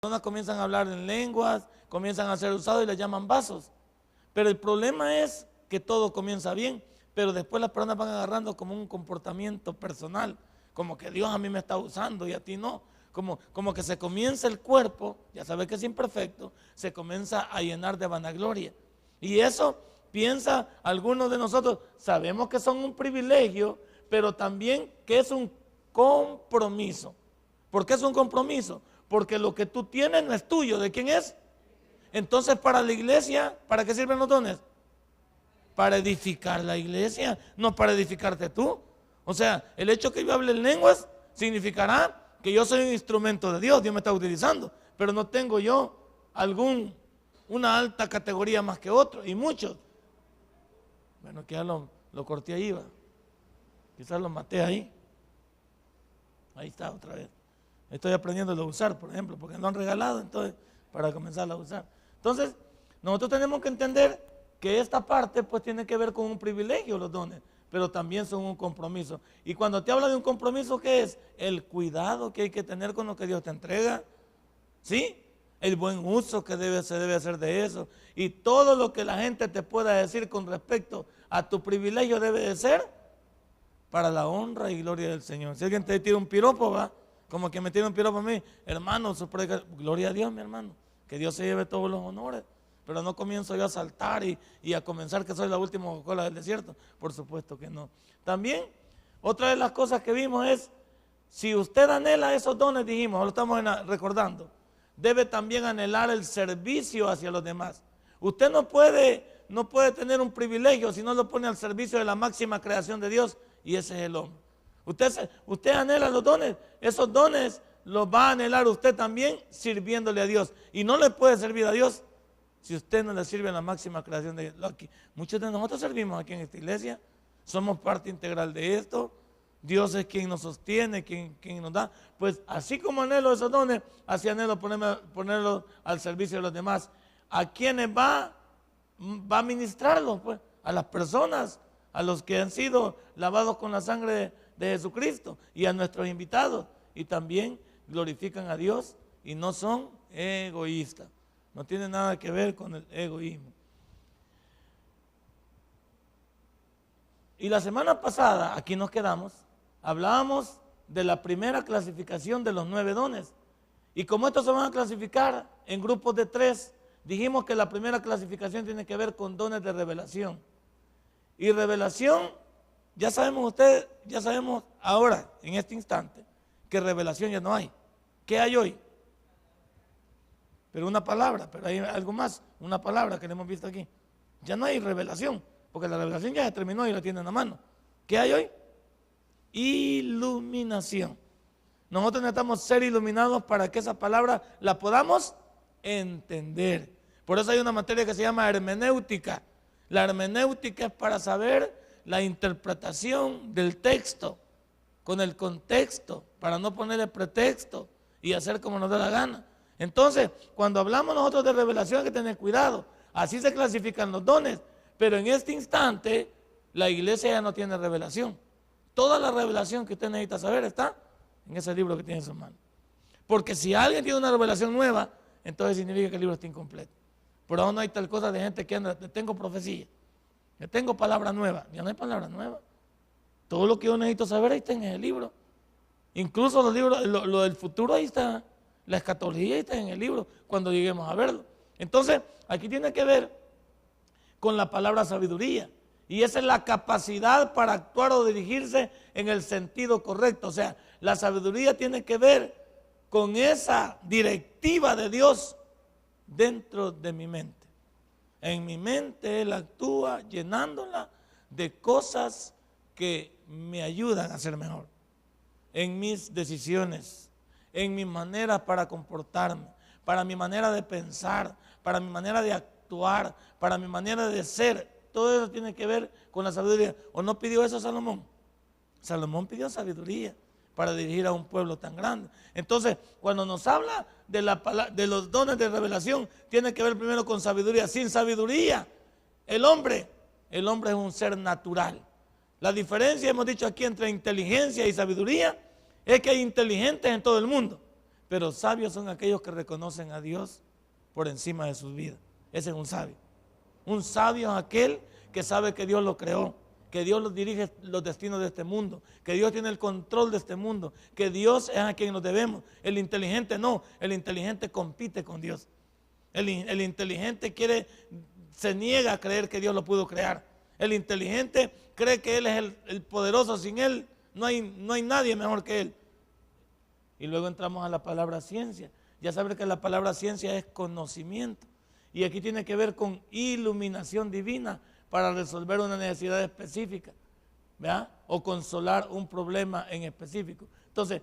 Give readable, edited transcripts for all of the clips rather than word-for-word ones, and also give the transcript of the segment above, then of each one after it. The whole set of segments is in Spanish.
personas comienzan a hablar en lenguas, comienzan a ser usados y les llaman vasos. Pero el problema es que todo comienza bien, pero después las personas van agarrando como un comportamiento personal, como que Dios a mí me está usando y a ti no. Como que se comienza el cuerpo, ya sabes que es imperfecto, se comienza a llenar de vanagloria. Y eso piensa algunos de nosotros, sabemos que son un privilegio, pero también que es un compromiso. ¿Por qué es un compromiso? Porque lo que tú tienes no es tuyo, ¿de quién es? Entonces para la iglesia, ¿para qué sirven los dones? Para edificar la iglesia, no para edificarte tú. O sea, el hecho que yo hable en lenguas significará que yo soy un instrumento de Dios, Dios me está utilizando, pero no tengo yo una alta categoría más que otro, y muchos. Bueno, que ya lo corté ahí, va. Quizás lo maté ahí. Ahí está otra vez. Estoy aprendiéndolo a usar, por ejemplo, porque lo han regalado, entonces, para comenzar a usar. Entonces, nosotros tenemos que entender que esta parte pues tiene que ver con un privilegio, los dones, pero también son un compromiso. Y cuando te habla de un compromiso, ¿qué es? El cuidado que hay que tener con lo que Dios te entrega, ¿sí? El buen uso que se debe hacer de eso. Y todo lo que la gente te pueda decir con respecto a tu privilegio debe de ser para la honra y gloria del Señor. Si alguien te tira un piropo, va, como que me tira un piropo a mí, hermano, gloria a Dios, mi hermano, que Dios se lleve todos los honores. Pero no comienzo yo a saltar y a comenzar que soy la última Coca-Cola del desierto. Por supuesto que no. También, otra de las cosas que vimos es, si usted anhela esos dones, dijimos, lo estamos recordando, debe también anhelar el servicio hacia los demás. Usted no puede tener un privilegio si no lo pone al servicio de la máxima creación de Dios, y ese es el hombre. Usted anhela los dones, esos dones los va a anhelar usted también sirviéndole a Dios. Y no le puede servir a Dios si usted no le sirve a la máxima creación de Dios. Muchos de nosotros servimos aquí en esta iglesia, somos parte integral de esto. Dios es quien nos sostiene, quien nos da. Pues así como anhelo esos dones, así anhelo ponerlos al servicio de los demás. ¿A quiénes va a ministrarlos? Pues a las personas, a los que han sido lavados con la sangre de Jesucristo, y a nuestros invitados. Y también glorifican a Dios y no son egoístas. No tiene nada que ver con el egoísmo. Y la semana pasada, aquí nos quedamos, hablábamos de la primera clasificación de los 9 dones. Y como estos se van a clasificar en grupos de 3, dijimos que la primera clasificación tiene que ver con dones de revelación. Y revelación, ya sabemos ahora, en este instante, que revelación ya no hay. ¿Qué hay hoy? Pero una palabra, pero hay algo más, una palabra que le hemos visto aquí. Ya no hay revelación, porque la revelación ya se terminó y la tienen a mano. ¿Qué hay hoy? Iluminación. Nosotros necesitamos ser iluminados para que esa palabra la podamos entender. Por eso hay una materia que se llama hermenéutica. La hermenéutica es para saber la interpretación del texto con el contexto, para no ponerle pretexto y hacer como nos dé la gana. Entonces, cuando hablamos nosotros de revelación hay que tener cuidado. Así se clasifican los dones, pero en este instante la iglesia ya no tiene revelación. Toda la revelación que usted necesita saber está en ese libro que tiene en sus manos. Porque si alguien tiene una revelación nueva, entonces significa que el libro está incompleto. Pero aún no hay tal cosa de gente que anda, tengo profecía, que tengo palabra nueva. Ya no hay palabra nueva. Todo lo que yo necesito saber ahí está en el libro. Incluso los libros, lo del futuro ahí está. La escatología está en el libro cuando lleguemos a verlo. Entonces, aquí tiene que ver con la palabra sabiduría. Y esa es la capacidad para actuar o dirigirse en el sentido correcto. O sea, la sabiduría tiene que ver con esa directiva de Dios dentro de mi mente. En mi mente Él actúa llenándola de cosas que me ayudan a ser mejor. En mis decisiones, en mi manera para comportarme, para mi manera de pensar, para mi manera de actuar, para mi manera de ser. Todo eso tiene que ver con la sabiduría. ¿O no pidió eso Salomón? Salomón pidió sabiduría para dirigir a un pueblo tan grande. Entonces, cuando nos habla de los dones de revelación, tiene que ver primero con sabiduría. Sin sabiduría, el hombre es un ser natural. La diferencia, hemos dicho aquí, entre inteligencia y sabiduría es que hay inteligentes en todo el mundo, Pero sabios son aquellos que reconocen a Dios por encima de sus vidas. Ese es un sabio. Un sabio es aquel que sabe que Dios lo creó, que Dios los dirige los destinos de este mundo, que Dios tiene el control de este mundo, que Dios es a quien nos debemos. El inteligente no, el inteligente compite con Dios. El inteligente se niega a creer que Dios lo pudo crear. El inteligente cree que Él es el poderoso, sin Él no hay nadie mejor que Él. Y luego entramos a la palabra ciencia. Ya saben que la palabra ciencia es conocimiento. Y aquí tiene que ver con iluminación divina para resolver una necesidad específica, ¿verdad? O consolar un problema en específico. Entonces,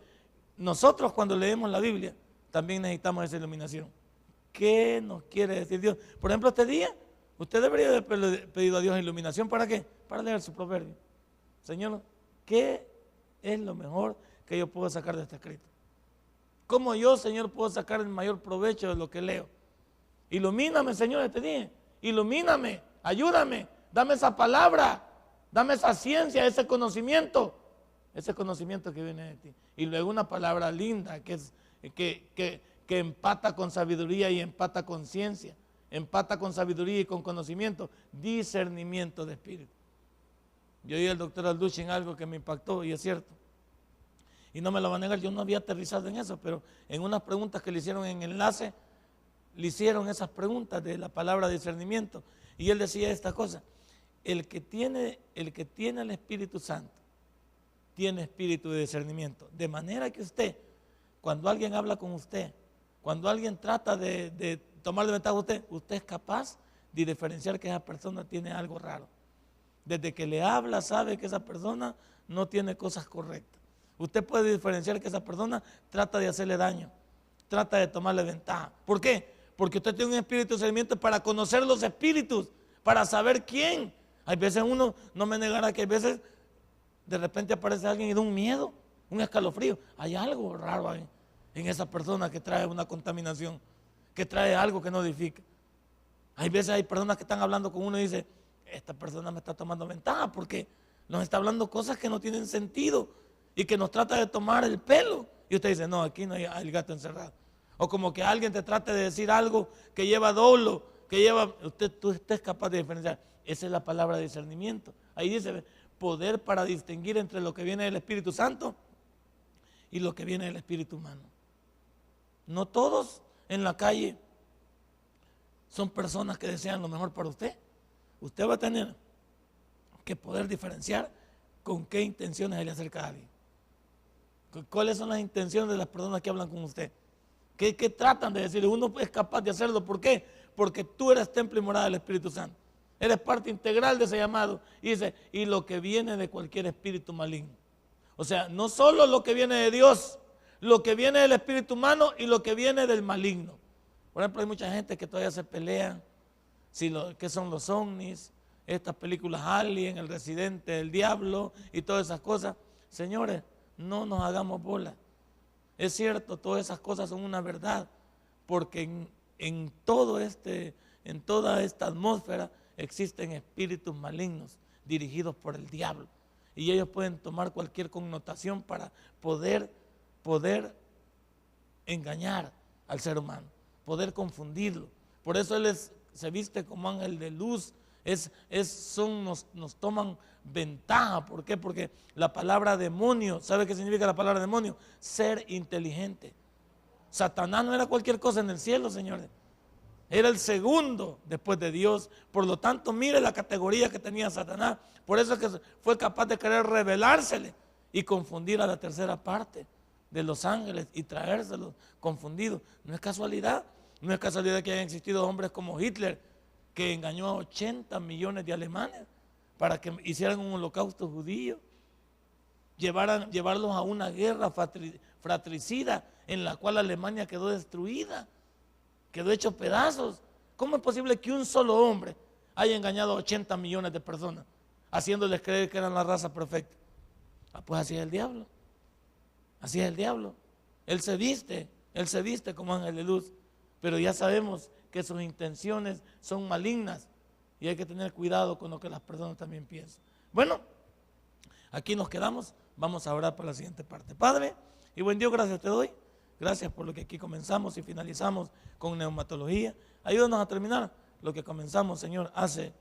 nosotros cuando leemos la Biblia también necesitamos esa iluminación. ¿Qué nos quiere decir Dios? Por ejemplo, este día, usted debería haber pedido a Dios iluminación. ¿Para qué? Para leer su proverbio. Señor, ¿qué es lo mejor que yo puedo sacar de este escrito? ¿Cómo yo, Señor, puedo sacar el mayor provecho de lo que leo? Ilumíname, Señor, te dije. Ilumíname, ayúdame, dame esa palabra, dame esa ciencia, ese conocimiento que viene de ti. Y luego una palabra linda que empata con sabiduría y empata con ciencia, empata con sabiduría y con conocimiento, discernimiento de espíritu. Yo oí al doctor Alduchin algo que me impactó y es cierto. Y no me lo va a negar, yo no había aterrizado en eso, pero en unas preguntas que le hicieron en enlace, le hicieron esas preguntas de la palabra discernimiento. Y él decía esta cosa: el que tiene el Espíritu Santo, tiene espíritu de discernimiento. De manera que usted, cuando alguien habla con usted, cuando alguien trata de tomar de ventaja a usted es capaz de diferenciar que esa persona tiene algo raro. Desde que le habla, sabe que esa persona no tiene cosas correctas. Usted puede diferenciar que esa persona trata de hacerle daño, trata de tomarle ventaja. ¿Por qué? Porque usted tiene un espíritu de discernimiento para conocer los espíritus, para saber quién. Hay veces uno, no me negará que hay veces de repente aparece alguien y da un miedo, un escalofrío. Hay algo raro ahí en esa persona que trae una contaminación, que trae algo que no edifica. Hay veces hay personas que están hablando con uno y dicen, esta persona me está tomando ventaja porque nos está hablando cosas que no tienen sentido y que nos trata de tomar el pelo. Y usted dice, no, aquí no hay el gato encerrado. O como que alguien te trate de decir algo que lleva dolo, que lleva, tú es capaz de diferenciar. Esa es la palabra discernimiento. Ahí dice, poder para distinguir entre lo que viene del Espíritu Santo y lo que viene del Espíritu humano. No todos en la calle son personas que desean lo mejor para usted. Usted va a tener que poder diferenciar con qué intenciones se le acerca a alguien. ¿Cuáles son las intenciones de las personas que hablan con usted? ¿Qué tratan de decirle? Uno es capaz de hacerlo. ¿Por qué? Porque tú eres templo y morada del Espíritu Santo. Eres parte integral de ese llamado. Y dice, y lo que viene de cualquier espíritu maligno. O sea, no solo lo que viene de Dios, lo que viene del espíritu humano y lo que viene del maligno. Por ejemplo, hay mucha gente que todavía se pelea qué son los ovnis, estas películas Alien, El Residente, El Diablo y todas esas cosas. Señores, no nos hagamos bola. Es cierto, todas esas cosas son una verdad, porque en toda esta atmósfera existen espíritus malignos dirigidos por el diablo. Y ellos pueden tomar cualquier connotación para poder engañar al ser humano, poder confundirlo. Por eso él se viste como ángel de luz. Nos toman ventaja. ¿Por qué? Porque la palabra demonio, ¿sabe qué significa la palabra demonio? Ser inteligente. Satanás no era cualquier cosa en el cielo, señores. Era el segundo después de Dios. Por lo tanto, mire la categoría que tenía Satanás. Por eso es que fue capaz de querer revelársele y confundir a la tercera parte de los ángeles y traérselos confundidos. No es casualidad. No es casualidad que hayan existido hombres como Hitler, que engañó a 80 millones de alemanes para que hicieran un holocausto judío, llevarlos a una guerra fratricida en la cual Alemania quedó destruida, quedó hecho pedazos. ¿Cómo es posible que un solo hombre haya engañado a 80 millones de personas, haciéndoles creer que eran la raza perfecta? Pues así es el diablo, así es el diablo. Él se viste como ángel de luz, pero ya sabemos que sus intenciones son malignas y hay que tener cuidado con lo que las personas también piensan. Bueno, aquí nos quedamos. Vamos a orar para la siguiente parte. Padre y buen Dios, gracias te doy. gracias por lo que aquí comenzamos y finalizamos con neumatología. Ayúdanos a terminar lo que comenzamos, Señor, hace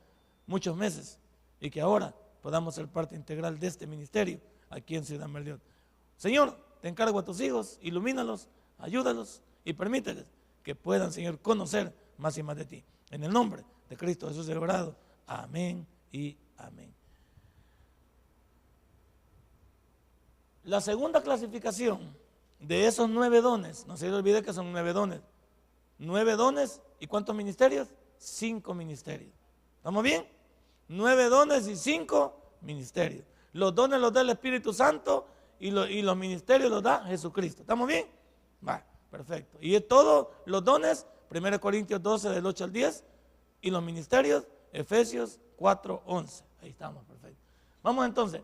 muchos meses y que ahora podamos ser parte integral de este ministerio aquí en Ciudad Merliot. Señor, te encargo a tus hijos, ilumínalos, ayúdalos y permíteles que puedan, Señor, conocer más y más de ti. En el nombre de Cristo Jesús he orado. Amén y amén. La segunda clasificación de esos 9 dones, no se le olvide que son 9 dones. 9 dones y ¿cuántos ministerios? 5 ministerios. ¿Estamos bien? 9 dones y 5 ministerios. Los dones los da el Espíritu Santo y los ministerios los da Jesucristo. ¿Estamos bien? Va, perfecto. Y todos los dones, 1 Corintios 12 del 8 al 10, y los ministerios, Efesios 4, 11. Ahí estamos, perfecto. Vamos entonces.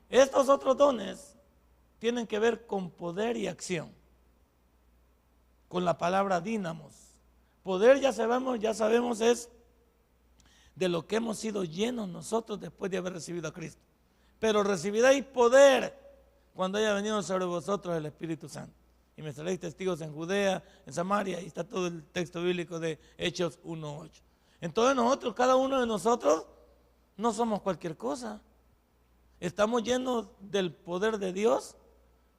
Estos otros dones tienen que ver con poder y acción. Con la palabra dínamos. Poder ya sabemos es de lo que hemos sido llenos nosotros después de haber recibido a Cristo. Pero recibiréis poder cuando haya venido sobre vosotros el Espíritu Santo. Y me seréis testigos en Judea, en Samaria, y está todo el texto bíblico de Hechos 1:8. Entonces nosotros, cada uno de nosotros, no somos cualquier cosa. Estamos llenos del poder de Dios,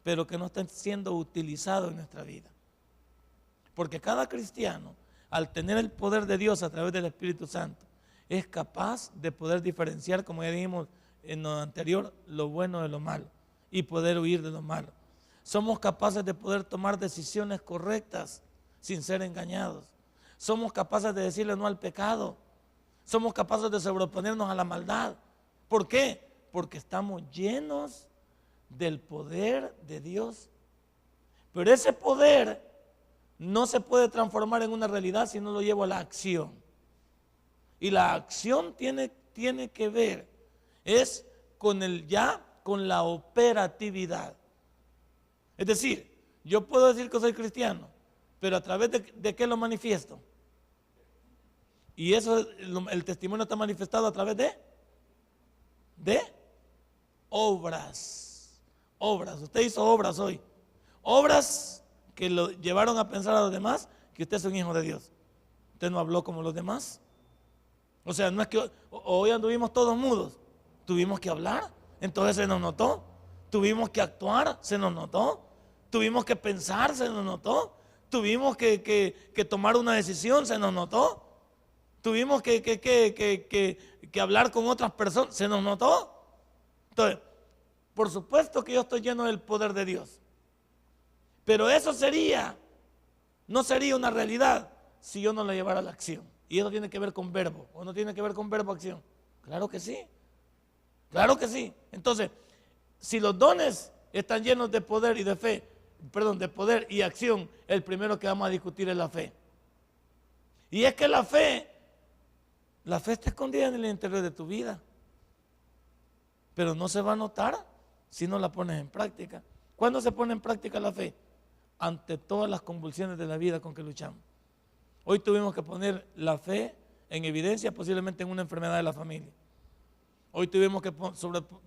pero que no está siendo utilizado en nuestra vida. Porque cada cristiano, al tener el poder de Dios a través del Espíritu Santo, es capaz de poder diferenciar, como ya dijimos en lo anterior, lo bueno de lo malo y poder huir de lo malo. Somos capaces de poder tomar decisiones correctas sin ser engañados. Somos capaces de decirle no al pecado. Somos capaces de sobreponernos a la maldad. ¿Por qué? Porque estamos llenos del poder de Dios. Pero ese poder no se puede transformar en una realidad si no lo llevo a la acción. Y la acción tiene que ver es con la operatividad. Es decir, yo puedo decir que soy cristiano, pero a través de qué lo manifiesto. Y eso, el testimonio está manifestado a través de obras. Obras. Usted hizo obras hoy. Obras que lo llevaron a pensar a los demás que usted es un hijo de Dios. Usted no habló como los demás. O sea, no es que hoy anduvimos todos mudos. Tuvimos que hablar, entonces se nos notó. Tuvimos que actuar, se nos notó. Tuvimos que pensar, se nos notó. Tuvimos que tomar una decisión, se nos notó. Tuvimos que hablar con otras personas, se nos notó. Entonces, por supuesto que yo estoy lleno del poder de Dios. Pero eso no sería una realidad si yo no lo llevara a la acción. Y eso tiene que ver con verbo, ¿o no tiene que ver con verbo acción? Claro que sí. Claro que sí. Entonces, si los dones están llenos de poder y de fe, de poder y acción, el primero que vamos a discutir es la fe. Y es que la fe está escondida en el interior de tu vida. Pero no se va a notar si no la pones en práctica. ¿Cuándo se pone en práctica la fe? Ante todas las convulsiones de la vida con que luchamos. Hoy tuvimos que poner la fe en evidencia, posiblemente en una enfermedad de la familia. Hoy tuvimos que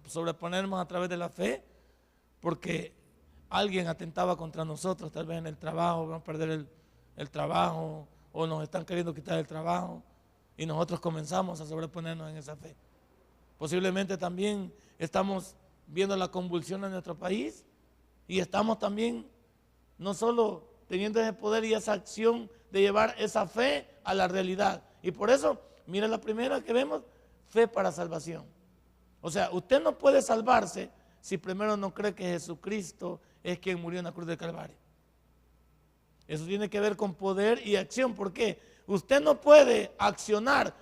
sobreponernos a través de la fe porque alguien atentaba contra nosotros, tal vez en el trabajo, vamos a perder el trabajo o nos están queriendo quitar el trabajo y nosotros comenzamos a sobreponernos en esa fe. Posiblemente también estamos viendo la convulsión en nuestro país y estamos también no solo teniendo ese poder y esa acción de llevar esa fe a la realidad. Y por eso, mira la primera que vemos, fe para salvación. O sea, usted no puede salvarse si primero no cree que Jesucristo es quien murió en la cruz del Calvario. Eso tiene que ver con poder y acción. ¿Por qué? Usted no puede accionar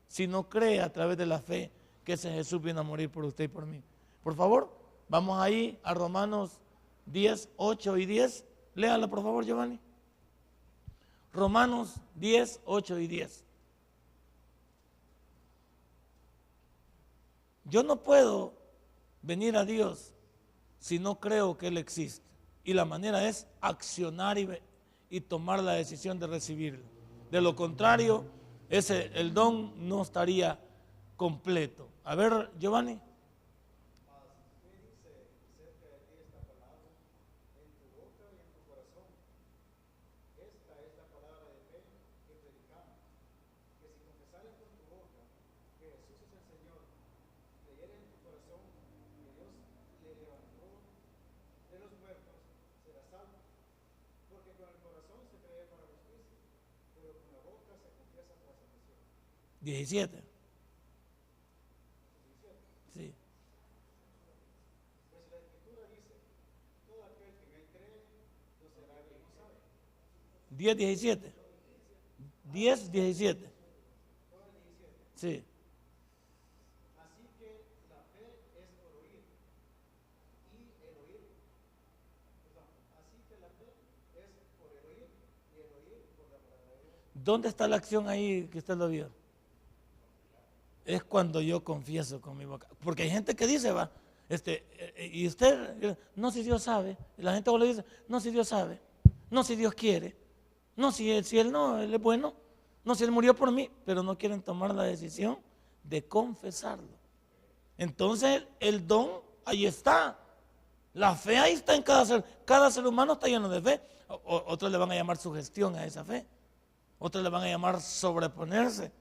si no cree a través de la fe que ese Jesús vino a morir por usted y por mí. Por favor, vamos ahí a Romanos 10, 8 y 10. Léala por favor, Giovanni. Romanos 10, 8 y 10. Yo no puedo venir a Dios si no creo que Él existe. Y la manera es accionar y tomar la decisión de recibirlo. De lo contrario, el don no estaría completo. A ver, Giovanni. 17. Sí. 10, 17. 10, 17. Sí. Así que la fe es por oír y el oír. Perdón. Así que la fe es por el oír y el oír por la palabra de Dios. ¿Dónde está la acción ahí que usted lo vio? Es cuando yo confieso con mi boca. Porque hay gente que dice, va, y usted, no si Dios sabe. Y la gente le dice, no si Dios sabe. No si Dios quiere. No si él no, Él es bueno. No si Él murió por mí. Pero no quieren tomar la decisión de confesarlo. Entonces el don ahí está. La fe ahí está en cada ser. Cada ser humano está lleno de fe. Otros le van a llamar sugestión a esa fe. Otros le van a llamar sobreponerse.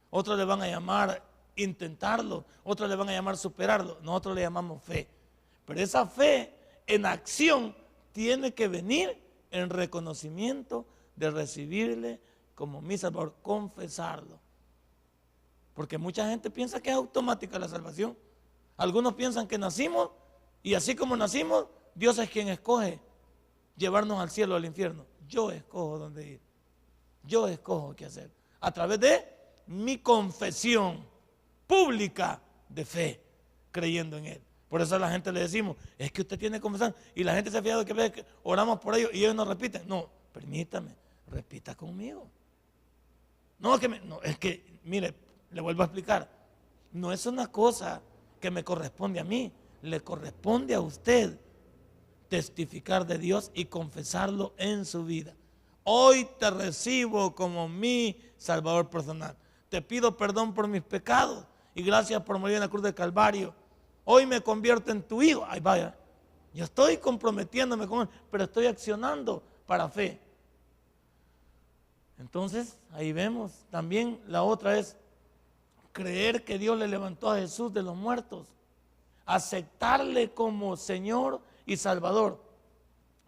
Otros le van a llamar intentarlo. Otros le van a llamar superarlo. Nosotros le llamamos fe. Pero esa fe en acción tiene que venir en reconocimiento de recibirle como mi Salvador, confesarlo. Porque mucha gente piensa que es automática la salvación. Algunos piensan que nacimos y así como nacimos, Dios es quien escoge llevarnos al cielo o al infierno. Yo escojo dónde ir. Yo escojo qué hacer. A través de mi confesión pública de fe, creyendo en Él. Por eso a la gente le decimos, es que usted tiene que confesar. Y la gente se ha fijado que ve que oramos por ellos y ellos nos repiten. No, permítame, repita conmigo. No, es que, mire, le vuelvo a explicar. No es una cosa que me corresponde a mí, le corresponde a usted testificar de Dios y confesarlo en su vida. Hoy te recibo como mi Salvador personal. Te pido perdón por mis pecados y gracias por morir en la cruz del Calvario. Hoy me convierto en tu hijo. Ay, vaya, yo estoy comprometiéndome con Él, pero estoy accionando para fe. Entonces, ahí vemos. También la otra es creer que Dios le levantó a Jesús de los muertos. Aceptarle como Señor y Salvador.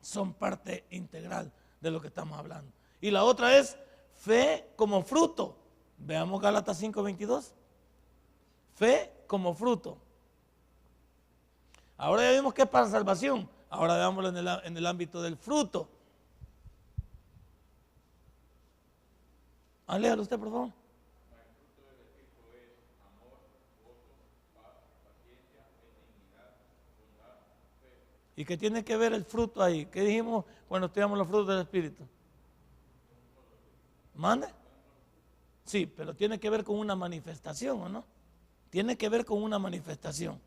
Son parte integral de lo que estamos hablando. Y la otra es fe como fruto. Veamos Gálatas 5:22. Fe como fruto. Ahora ya vimos que es para salvación. Ahora veámoslo en el ámbito del fruto. Léalo usted, por favor. ¿Y qué tiene que ver el fruto ahí? ¿Qué dijimos cuando estudiamos los frutos del Espíritu? ¿Mande? Sí, pero tiene que ver con una manifestación, ¿o no? Tiene que ver con una manifestación.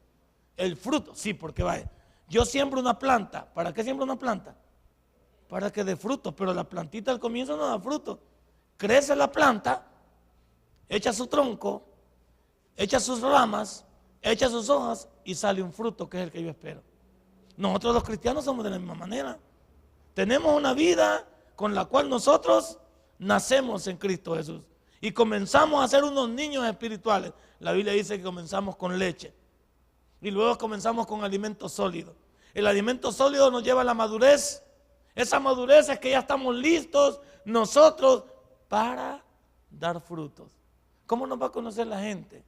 El fruto, sí, porque vaya. Yo siembro una planta. ¿Para qué siembro una planta? Para que dé fruto, pero la plantita al comienzo no da fruto. Crece la planta, echa su tronco, echa sus ramas, echa sus hojas y sale un fruto que es el que yo espero. Nosotros los cristianos somos de la misma manera. Tenemos una vida con la cual nosotros nacemos en Cristo Jesús y comenzamos a ser unos niños espirituales. La Biblia dice que comenzamos con leche y luego comenzamos con alimento sólido. El alimento sólido nos lleva a la madurez. Esa madurez es que ya estamos listos nosotros para dar frutos. ¿Cómo nos va a conocer la gente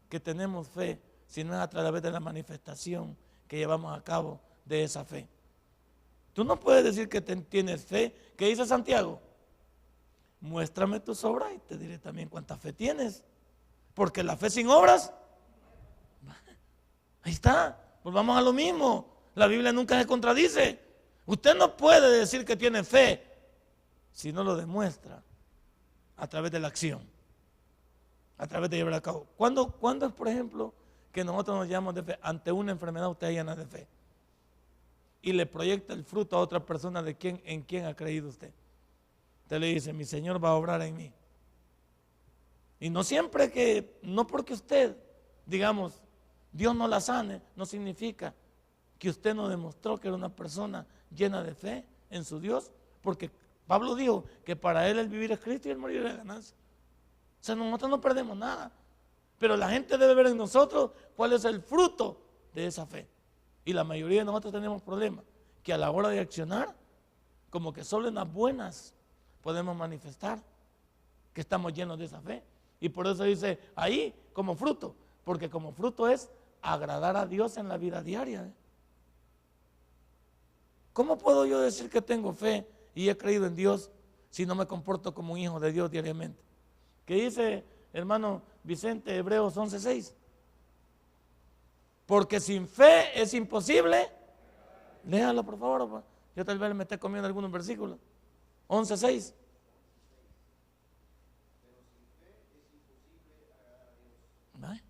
que tenemos fe si no es a través de la manifestación que llevamos a cabo de esa fe? Tú no puedes decir que tienes fe. ¿Qué dice Santiago? Muéstrame tus obras y te diré también cuánta fe tienes. Porque la fe sin obras, ahí está, pues vamos a lo mismo. La Biblia nunca se contradice. Usted no puede decir que tiene fe si no lo demuestra a través de la acción, a través de llevar a cabo. ¿Cuándo es, por ejemplo, que nosotros nos llamamos de fe? Ante una enfermedad usted llena de fe y le proyecta el fruto a otra persona en quien ha creído usted. Usted le dice, mi Señor va a obrar en mí. Y no siempre no porque usted, digamos, Dios no la sane, no significa que usted no demostró que era una persona llena de fe en su Dios, porque Pablo dijo que para él el vivir es Cristo y el morir es ganancia. O sea, nosotros no perdemos nada, pero la gente debe ver en nosotros cuál es el fruto de esa fe. Y la mayoría de nosotros tenemos problemas, que a la hora de accionar, como que solo en las buenas podemos manifestar que estamos llenos de esa fe. Y por eso dice ahí como fruto, porque como fruto es agradar a Dios en la vida diaria. ¿Cómo puedo yo decir que tengo fe y he creído en Dios si no me comporto como un hijo de Dios diariamente? ¿Qué dice, hermano Vicente, Hebreos 11:6? Porque sin fe es imposible. Léalo, por favor. Yo tal vez me esté comiendo algunos versículos. 11:6. ¿Vale?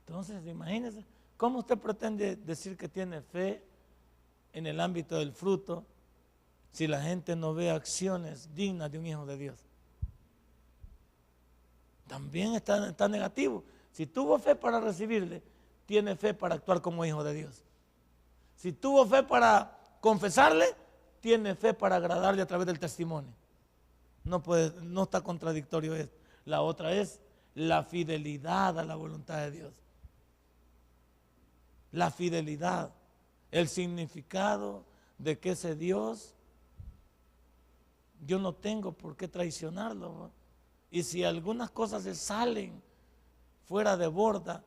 Entonces, imagínese, ¿cómo usted pretende decir que tiene fe en el ámbito del fruto si la gente no ve acciones dignas de un hijo de Dios? También está negativo. Si tuvo fe para recibirle, tiene fe para actuar como hijo de Dios. Si tuvo fe para confesarle, tiene fe para agradarle a través del testimonio. No está contradictorio esto. La otra es la fidelidad a la voluntad de Dios. La fidelidad, el significado de que ese Dios, yo no tengo por qué traicionarlo, ¿no? Y si algunas cosas se salen fuera de borda,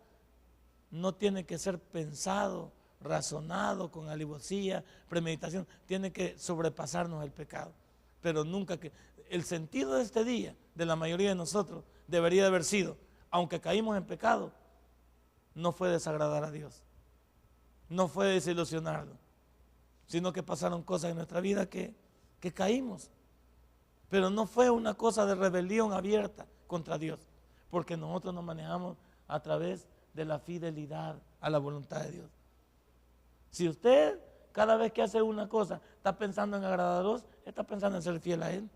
no tiene que ser pensado, razonado con alevosía, premeditación, tiene que sobrepasarnos el pecado. Pero nunca que... El sentido de este día, de la mayoría de nosotros, debería de haber sido, aunque caímos en pecado, no fue desagradar a Dios, no fue desilusionarlo, sino que pasaron cosas en nuestra vida que caímos. Pero no fue una cosa de rebelión abierta contra Dios, porque nosotros nos manejamos a través de la fidelidad a la voluntad de Dios. Si usted cada vez que hace una cosa está pensando en agradar a Dios, está pensando en ser fiel a Él.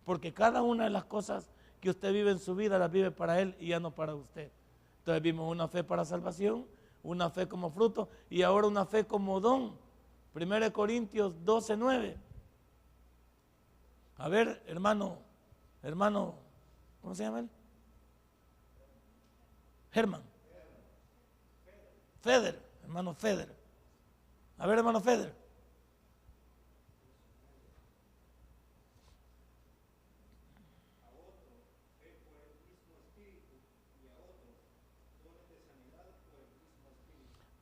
Porque cada una de las cosas que usted vive en su vida las vive para Él y ya no para usted. Entonces vimos una fe para salvación, una fe como fruto y ahora una fe como don. 1 Corintios 12:9. A ver, hermano, ¿cómo se llama él? Hermano Feder. A ver, hermano Feder.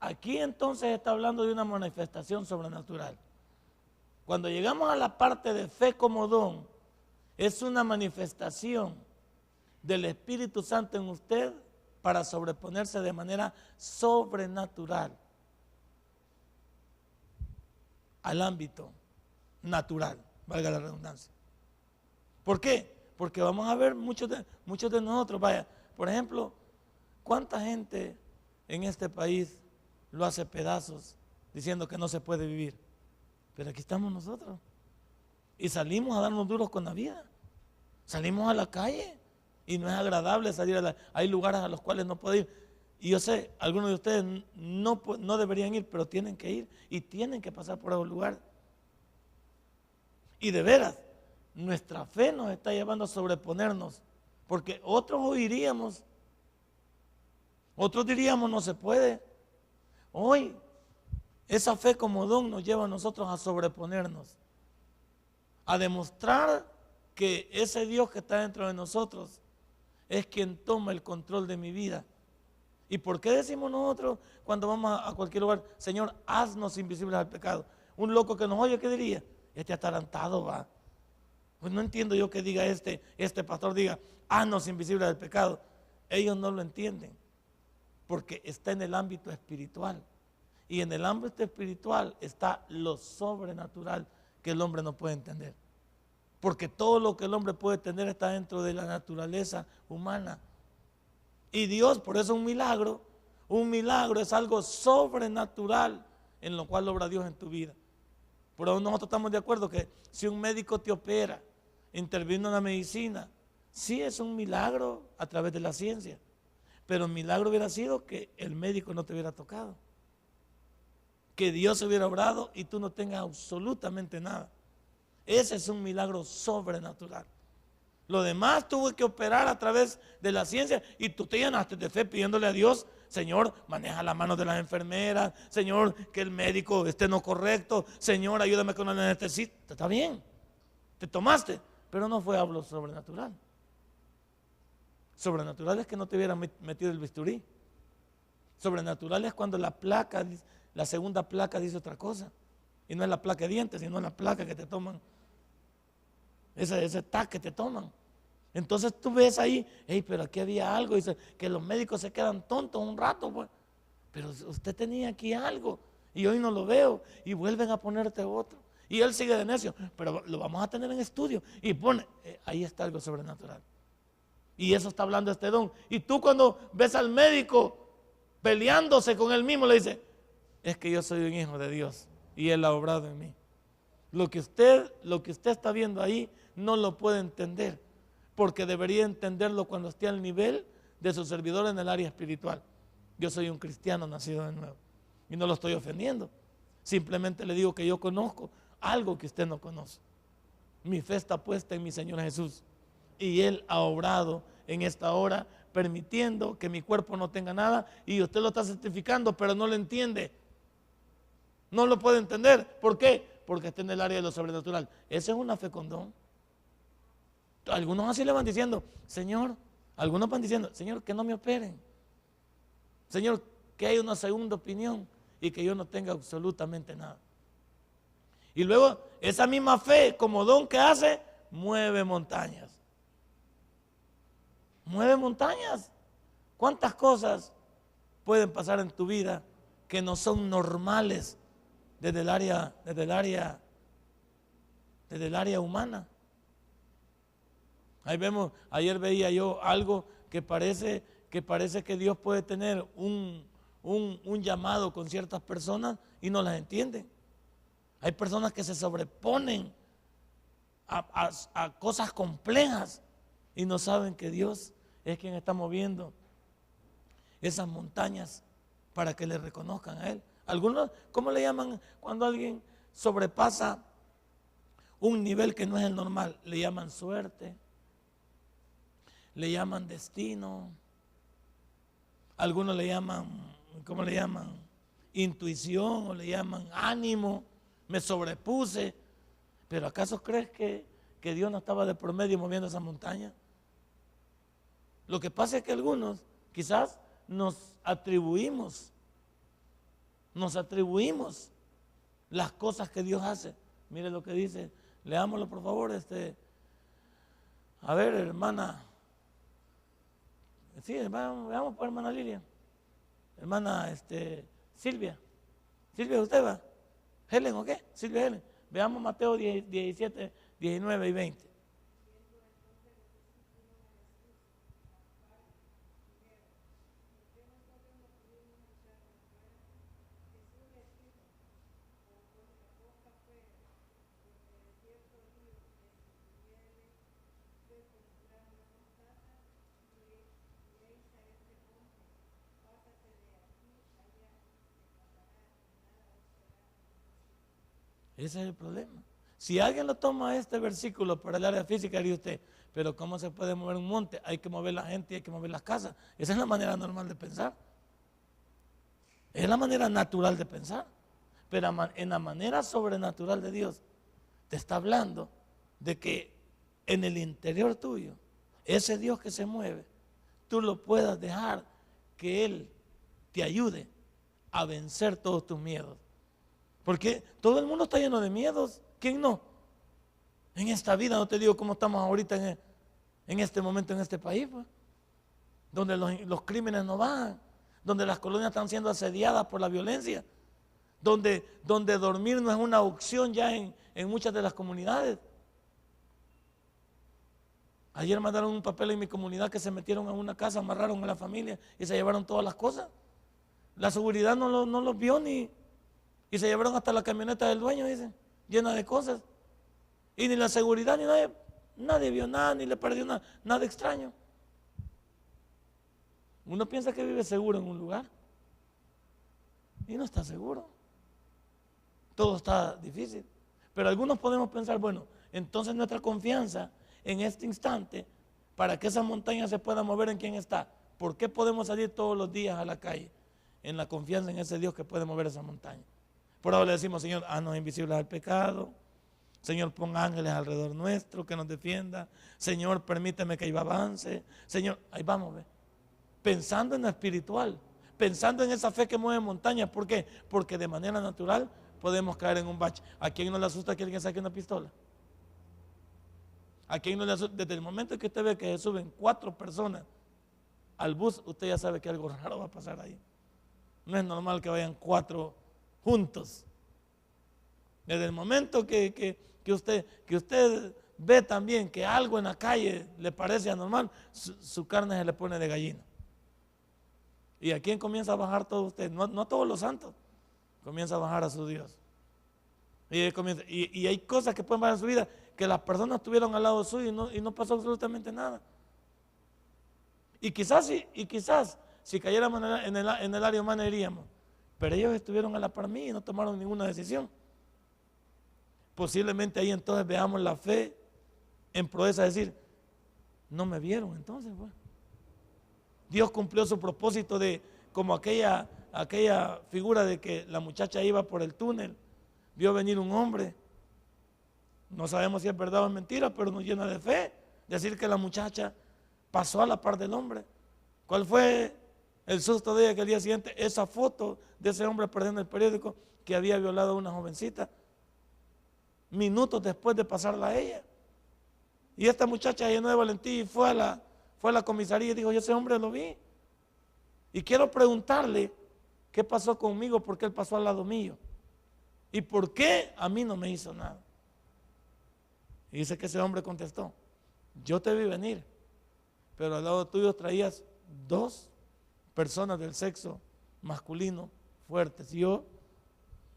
Aquí entonces está hablando de una manifestación sobrenatural. Cuando llegamos a la parte de fe como don, es una manifestación del Espíritu Santo en usted para sobreponerse de manera sobrenatural al ámbito natural, valga la redundancia. ¿Por qué? Porque vamos a ver muchos de nosotros, vaya, por ejemplo, ¿cuánta gente en este país lo hace pedazos diciendo que no se puede vivir? Pero aquí estamos nosotros y salimos a darnos duros con la vida, salimos a la calle y no es agradable salir hay lugares a los cuales no puede ir. Y yo sé, algunos de ustedes no deberían ir, pero tienen que ir y tienen que pasar por esos lugares. Y de veras, nuestra fe nos está llevando a sobreponernos, porque otros oiríamos, otros diríamos no se puede. Hoy, esa fe como don nos lleva a nosotros a sobreponernos, a demostrar que ese Dios que está dentro de nosotros es quien toma el control de mi vida. ¿Y por qué decimos nosotros cuando vamos a cualquier lugar, Señor, haznos invisibles al pecado? Un loco que nos oye, ¿qué diría? Este atarantado va. Pues no entiendo yo que diga este pastor diga, haznos invisibles al pecado. Ellos no lo entienden, porque está en el ámbito espiritual. Y en el ámbito espiritual está lo sobrenatural que el hombre no puede entender. Porque todo lo que el hombre puede tener está dentro de la naturaleza humana. Y Dios, por eso un milagro es algo sobrenatural en lo cual obra Dios en tu vida. Por eso nosotros estamos de acuerdo que si un médico te opera, intervino en la medicina, sí es un milagro a través de la ciencia, pero el milagro hubiera sido que el médico no te hubiera tocado, que Dios hubiera obrado y tú no tengas absolutamente nada. Ese es un milagro sobrenatural. Lo demás tuve que operar a través de la ciencia y tú te llenaste de fe pidiéndole a Dios, Señor, maneja las manos de las enfermeras, Señor, que el médico esté en lo correcto, Señor, ayúdame con el anestesista. Está bien, te tomaste, pero no fue hablo sobrenatural. Sobrenatural es que no te hubiera metido el bisturí. Sobrenatural es cuando la placa, la segunda placa dice otra cosa. Y no es la placa de dientes, sino la placa que te toman. Ese TAC que te toman. Entonces tú ves ahí, hey, pero aquí había algo. Dice que los médicos se quedan tontos un rato, pues. Pero usted tenía aquí algo y hoy no lo veo. Y vuelven a ponerte otro. Y él sigue de necio, pero lo vamos a tener en estudio. Y pone, ahí está algo sobrenatural. Y eso está hablando este don. Y tú cuando ves al médico peleándose con él mismo, le dice, es que yo soy un hijo de Dios y él ha obrado en mí. Lo que usted está viendo ahí no lo puede entender, porque debería entenderlo cuando esté al nivel de su servidor en el área espiritual. Yo soy un cristiano nacido de nuevo y no lo estoy ofendiendo. Simplemente le digo que yo conozco algo que usted no conoce. Mi fe está puesta en mi Señor Jesús y Él ha obrado en esta hora, permitiendo que mi cuerpo no tenga nada, y usted lo está certificando, pero no lo entiende. No lo puede entender. ¿Por qué? Porque está en el área de lo sobrenatural. Esa es una fe con don. Algunos así le van diciendo, Señor, algunos van diciendo, Señor, que no me operen. Señor, que haya una segunda opinión y que yo no tenga absolutamente nada. Y luego esa misma fe como don que hace, mueve montañas. Mueve montañas. ¿Cuántas cosas pueden pasar en tu vida que no son normales desde el área humana? Ahí vemos, ayer veía yo algo que parece que Dios puede tener un llamado con ciertas personas y no las entienden. Hay personas que se sobreponen a cosas complejas y no saben que Dios es quien está moviendo esas montañas para que le reconozcan a Él. Algunos, ¿cómo le llaman cuando alguien sobrepasa un nivel que no es el normal? Le llaman suerte, le llaman destino, algunos le llaman, ¿cómo le llaman? Intuición, o le llaman ánimo, me sobrepuse. Pero ¿acaso crees que Dios no estaba de por medio moviendo esa montaña? Lo que pasa es que algunos quizás nos atribuimos las cosas que Dios hace. Mire lo que dice, leámoslo por favor. A ver, hermana, sí, veamos por hermana Lilia, hermana Silvia, ¿usted va? ¿Helen o qué? Silvia Helen. Veamos Mateo 17, 19 y 20. Ese es el problema. Si alguien lo toma este versículo para el área física, diría usted, pero ¿cómo se puede mover un monte? Hay que mover la gente y hay que mover las casas. Esa es la manera normal de pensar. Es la manera natural de pensar. Pero en la manera sobrenatural de Dios, te está hablando de que en el interior tuyo, ese Dios que se mueve, tú lo puedas dejar que Él te ayude a vencer todos tus miedos. Porque todo el mundo está lleno de miedos. ¿Quién no? En esta vida, no te digo cómo estamos ahorita en este momento en este país, pues, donde los crímenes no bajan, donde las colonias están siendo asediadas por la violencia, donde dormir no es una opción ya en muchas de las comunidades. Ayer mandaron un papel en mi comunidad que se metieron a una casa, amarraron a la familia y se llevaron todas las cosas. La seguridad no los vio y se llevaron hasta la camioneta del dueño, dicen, llena de cosas. Y ni la seguridad ni nadie vio nada, ni le perdió nada extraño. Uno piensa que vive seguro en un lugar y no está seguro. Todo está difícil. Pero algunos podemos pensar, bueno, entonces nuestra confianza en este instante, para que esa montaña se pueda mover, ¿en quién está? ¿Por qué podemos salir todos los días a la calle? En la confianza en ese Dios que puede mover esa montaña. Por ahora le decimos, Señor, haznos invisibles al pecado. Señor, pon ángeles alrededor nuestro que nos defienda. Señor, permíteme que yo avance. Señor, ahí vamos, ve. Pensando en lo espiritual, pensando en esa fe que mueve montañas. ¿Por qué? Porque de manera natural podemos caer en un bache. ¿A quién no le asusta que alguien saque una pistola? ¿A quién no le asusta? Desde el momento que usted ve que se suben 4 personas al bus, usted ya sabe que algo raro va a pasar ahí. No es normal que vayan 4 juntos. Desde el momento que usted ve también que algo en la calle le parece anormal, su carne se le pone de gallina. ¿Y a quién comienza a bajar todo usted? No a todos los santos. Comienza a bajar a su Dios. Y hay cosas que pueden bajar en su vida que las personas estuvieron al lado suyo y no pasó absolutamente nada. Y quizás si cayéramos en el área humana iríamos, pero ellos estuvieron a la par mía y no tomaron ninguna decisión. Posiblemente ahí entonces veamos la fe en proeza, decir, no me vieron entonces, pues. Dios cumplió su propósito de, como aquella figura de que la muchacha iba por el túnel, vio venir un hombre, no sabemos si es verdad o es mentira, pero nos llena de fe, decir que la muchacha pasó a la par del hombre. ¿Cuál fue el susto de ella? Que el día siguiente, esa foto de ese hombre perdiendo el periódico que había violado a una jovencita, minutos después de pasarla a ella. Y esta muchacha llenó de valentía y fue a la comisaría y dijo, yo ese hombre lo vi. Y quiero preguntarle qué pasó conmigo, por qué él pasó al lado mío. ¿Y por qué a mí no me hizo nada? Y dice que ese hombre contestó, yo te vi venir, pero al lado tuyo traías 2 personas del sexo masculino fuertes. Y yo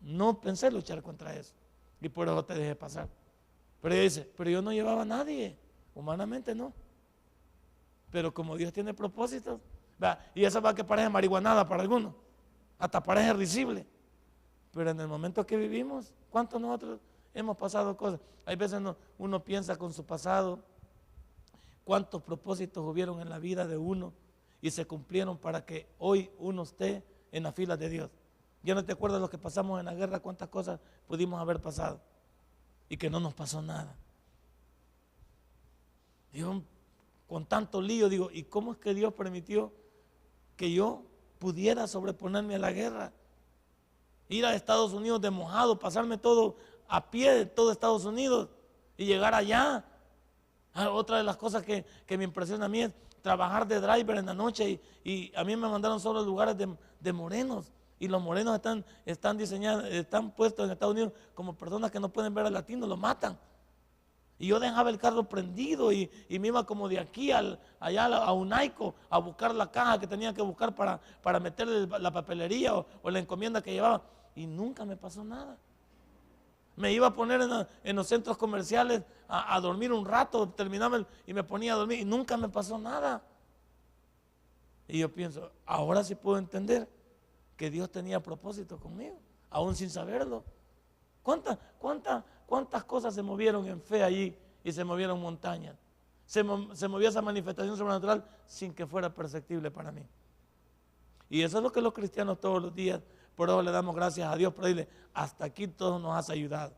no pensé luchar contra eso. Y por eso te dejé pasar. Pero ella dice, pero yo no llevaba a nadie, humanamente no. Pero como Dios tiene propósitos, ¿verdad? Y esa va que parece marihuanada para algunos, hasta parece risible. Pero en el momento que vivimos, ¿cuántos nosotros hemos pasado cosas? Hay veces uno piensa con su pasado, cuántos propósitos hubieron en la vida de uno y se cumplieron para que hoy uno esté en las filas de Dios. Ya no te acuerdas lo que pasamos en la guerra, cuántas cosas pudimos haber pasado y que no nos pasó nada. Yo con tanto lío digo, ¿y cómo es que Dios permitió que yo pudiera sobreponerme a la guerra? Ir a Estados Unidos de mojado, pasarme todo a pie de todo Estados Unidos y llegar allá. Otra de las cosas que me impresiona a mí es trabajar de driver en la noche y a mí me mandaron solo a lugares de morenos. Y los morenos están diseñados, están puestos en Estados Unidos como personas que no pueden ver al latino, lo matan. Y yo dejaba el carro prendido y me iba como de aquí allá a Unaico a buscar la caja que tenía que buscar para meterle la papelería o la encomienda que llevaba. Y nunca me pasó nada. Me iba a poner en los centros comerciales a dormir un rato, terminaba y me ponía a dormir y nunca me pasó nada. Y yo pienso, ahora sí puedo entender que Dios tenía propósito conmigo, aún sin saberlo. ¿Cuántas cosas se movieron en fe allí y se movieron montañas? Se movió esa manifestación sobrenatural sin que fuera perceptible para mí. Y eso es lo que los cristianos todos los días, por eso le damos gracias a Dios, por decirle, hasta aquí todo nos has ayudado.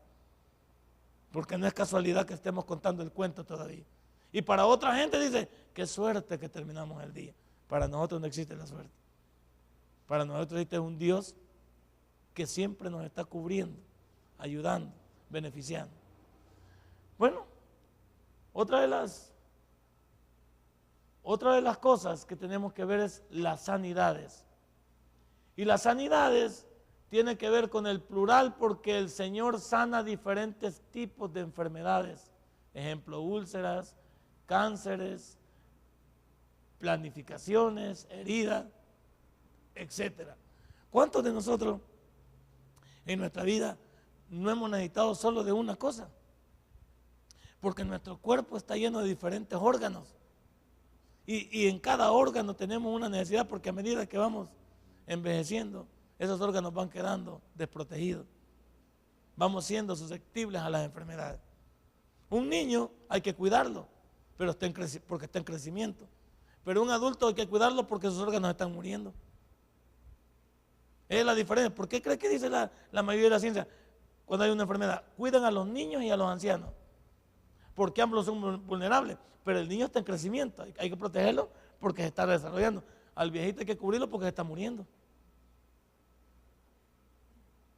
Porque no es casualidad que estemos contando el cuento todavía. Y para otra gente dice, qué suerte que terminamos el día. Para nosotros no existe la suerte. Para nosotros existe un Dios que siempre nos está cubriendo, ayudando, beneficiando. Bueno, otra de las cosas que tenemos que ver es las sanidades. Y las sanidades tienen que ver con el plural porque el Señor sana diferentes tipos de enfermedades. Ejemplo, úlceras, cánceres, planificaciones, heridas, etcétera. ¿Cuántos de nosotros en nuestra vida no hemos necesitado solo de una cosa? Porque nuestro cuerpo está lleno de diferentes órganos y en cada órgano tenemos una necesidad, porque a medida que vamos envejeciendo, esos órganos van quedando desprotegidos, vamos siendo susceptibles a las enfermedades. Un niño hay que cuidarlo, pero porque está en crecimiento. Pero un adulto hay que cuidarlo porque sus órganos están muriendo. Es la diferencia. ¿Por qué cree que dice la mayoría de la ciencia cuando hay una enfermedad? Cuidan a los niños y a los ancianos, porque ambos son vulnerables, pero el niño está en crecimiento, hay que protegerlo porque se está desarrollando. Al viejito hay que cubrirlo porque se está muriendo.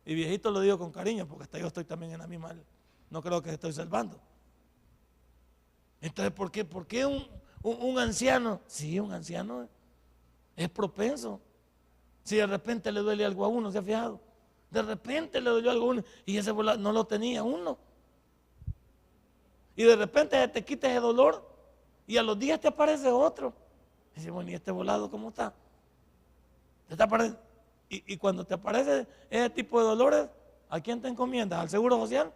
Y viejito lo digo con cariño porque hasta yo estoy también en la misma, no creo que estoy salvando. Entonces, ¿por qué un anciano? Sí, un anciano es propenso. Si de repente le duele algo a uno, ¿se ha fijado? De repente le dolió algo a uno y ese volado no lo tenía uno. Y de repente te quita ese dolor y a los días te aparece otro. Y dice, bueno, ¿y este volado cómo está? ¿Te aparece? Y cuando te aparece ese tipo de dolores, ¿a quién te encomiendas? ¿Al Seguro Social?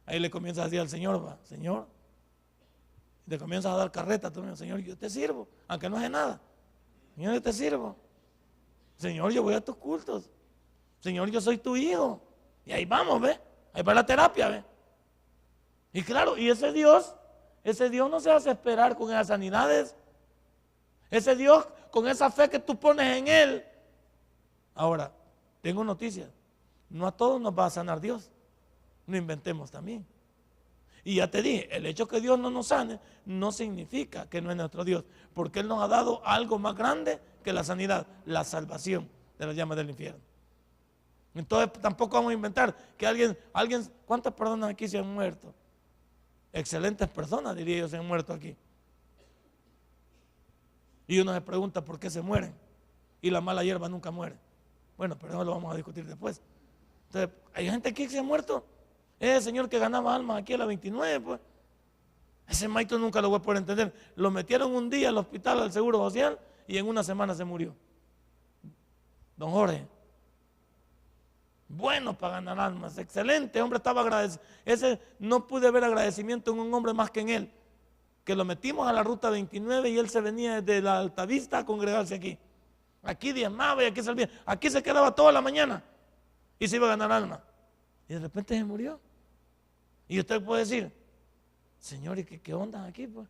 Ahí le comienzas a decir al Señor, va, Señor, y te comienzas a dar carreta, tú, Señor, yo te sirvo, aunque no hace nada. Señor, yo te sirvo. Señor, yo voy a tus cultos. Señor, yo soy tu hijo. Y ahí vamos, ¿ve? Ahí va la terapia, ¿ve? Y claro, y ese Dios no se hace esperar con esas sanidades. Ese Dios, con esa fe que tú pones en Él. Ahora, tengo noticias. No a todos nos va a sanar Dios. No inventemos también. Y ya te dije, el hecho que Dios no nos sane no significa que no es nuestro Dios, porque Él nos ha dado algo más grande que la sanidad, la salvación de las llamas del infierno. Entonces tampoco vamos a inventar que alguien, ¿cuántas personas aquí se han muerto? Excelentes personas, diría yo, se han muerto aquí. Y uno se pregunta por qué se mueren. Y la mala hierba nunca muere. Bueno, pero eso lo vamos a discutir después. Entonces, hay gente aquí que se ha muerto. Ese señor que ganaba almas aquí a la 29, pues. Ese maito nunca lo voy a poder entender. Lo metieron un día al hospital al Seguro Social y en una semana se murió. Don Jorge. Bueno para ganar almas, excelente, hombre, estaba agradecido. Ese no pude ver agradecimiento en un hombre más que en él. Que lo metimos a la ruta 29 y él se venía desde la Altavista a congregarse aquí. Aquí diezmaba y aquí salía. Aquí se quedaba toda la mañana y se iba a ganar alma. Y de repente se murió. Y usted puede decir, Señor, ¿y qué onda aquí, pues?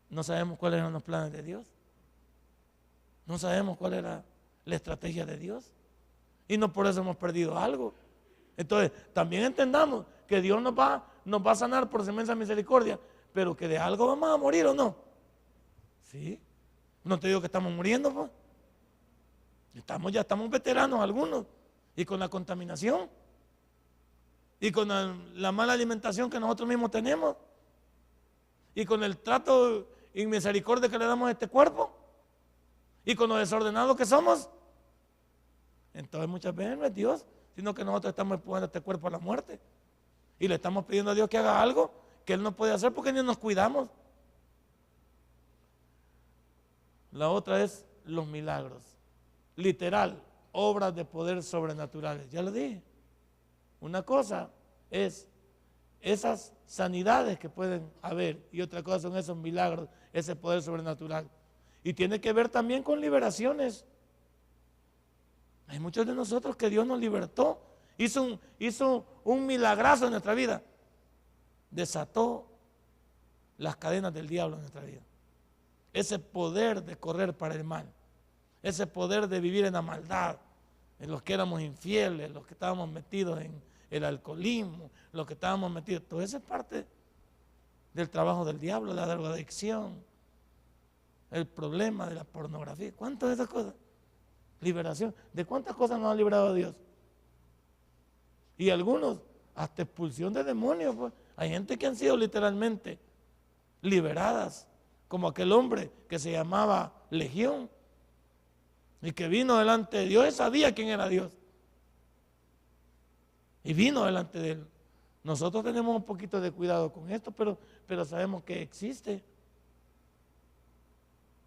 No sabemos cuáles eran los planes de Dios. No sabemos cuál era la estrategia de Dios. Y no por eso hemos perdido algo. Entonces, también entendamos que Dios nos va a sanar por su inmensa misericordia, pero que de algo vamos a morir, ¿o no? Sí. No te digo que estamos muriendo, pues. Ya estamos veteranos algunos. Y con la contaminación. Y con la mala alimentación que nosotros mismos tenemos. Y con el trato y misericordia que le damos a este cuerpo. Y con lo desordenados que somos. Entonces muchas veces no es Dios, sino que nosotros estamos empujando este cuerpo a la muerte. Y le estamos pidiendo a Dios que haga algo que Él no puede hacer porque ni nos cuidamos. La otra es los milagros. Literal, obras de poder sobrenaturales. Ya lo dije. Una cosa es esas sanidades que pueden haber y otra cosa son esos milagros, ese poder sobrenatural. Y tiene que ver también con liberaciones. Hay muchos de nosotros que Dios nos libertó, hizo un milagrazo en nuestra vida, desató las cadenas del diablo en nuestra vida. Ese poder de correr para el mal, ese poder de vivir en la maldad, en los que éramos infieles, los que estábamos metidos en el alcoholismo, los que estábamos metidos, todo eso es parte del trabajo del diablo, la drogadicción, el problema de la pornografía, ¿cuántas de esas cosas? Liberación. ¿De cuántas cosas nos ha librado Dios? Y algunos, hasta expulsión de demonios. Pues. Hay gente que han sido literalmente liberadas, como aquel hombre que se llamaba Legión y que vino delante de Dios y sabía quién era Dios. Y vino delante de Él. Nosotros tenemos un poquito de cuidado con esto, pero sabemos que existe.